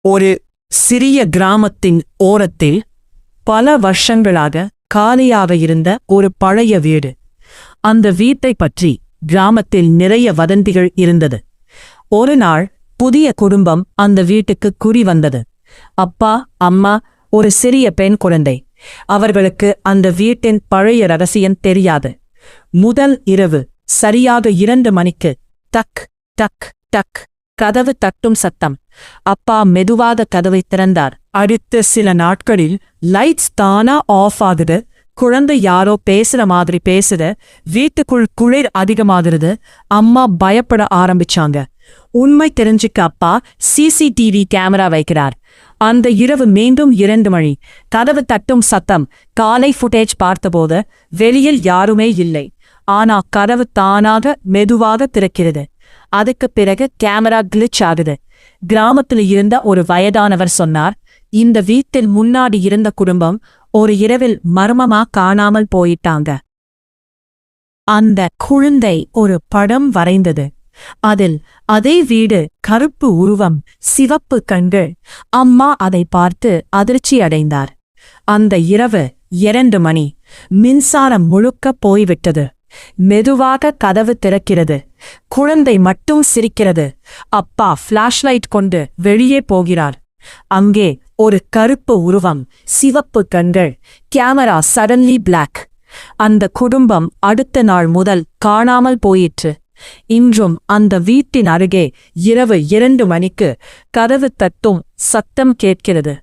ஒரு சிறிய கிராமத்தின் ஓரத்தில் பல வருஷங்களாக காலியாக இருந்த ஒரு பழைய வீடு. அந்த வீட்டை பற்றி கிராமத்தில் நிறைய வதந்திகள் இருந்தது. ஒரு நாள் புதிய குடும்பம் அந்த வீட்டுக்கு குறி வந்தது. அப்பா, அம்மா, ஒரு சிறிய பெண் குழந்தை. அவர்களுக்கு அந்த வீட்டின் பழைய ரகசியம் தெரியாது. முதல் இரவு சரியாக 2 மணிக்கு டக் டக் டக் கதவு தட்டும் சத்தம். அப்பா மெதுவாக கதவை திறந்தார். அடுத்த சில நாட்களில் லைட்ஸ் தானா ஆஃப் ஆகுது. குழந்தை யாரோ பேசுற மாதிரி பேசுது. வீட்டுக்குள் குளிர் அதிகமாகிறது. அம்மா பயப்பட ஆரம்பிச்சாங்க. உண்மை தெரிஞ்சுக்க அப்பா சிசிடிவி கேமரா வைக்கிறார். அந்த இரவு மீண்டும் 2 மணி கதவு தட்டும் சத்தம். காலை ஃபுட்டேஜ் பார்த்தபோது வெளியில் யாருமே இல்லை. ஆனா கதவு தானாக மெதுவாக திறக்கிறது. அதுக்கு பிறகு கேமரா கிளிச் ஆகுது. கிராமத்தில் இருந்த ஒரு வயதானவர் சொன்னார், இந்த வீட்டில் முன்னாடி இருந்த குடும்பம் ஒரு இரவில் மர்மமா காணாமல் போயிட்டாங்க. அந்த குழந்தை ஒரு படம் வரைந்தது. அதில் அதே வீடு, கருப்பு உருவம், சிவப்பு கண்கள். அம்மா அதை பார்த்து அதிர்ச்சி அடைந்தார். அந்த இரவு 2 மணி. மின்சாரம் முழுக்க போய்விட்டது. மெதுவாக கதவு திறக்கிறது. குழந்தை மட்டும் சிரிக்கிறது. அப்பா ஃபிளாஷ்லைட் கொண்டு வெளியே போகிறார். அங்கே ஒரு கருப்பு உருவம், சிவப்பு கண்கள். Camera suddenly black. அந்த குடும்பம் அடுத்த நாள் முதல் காணாமல் போயிற்று. இன்றும் அந்த வீட்டின் அருகே இரவு 2 மணிக்கு கதவு தட்டும் சத்தம் கேட்கிறது.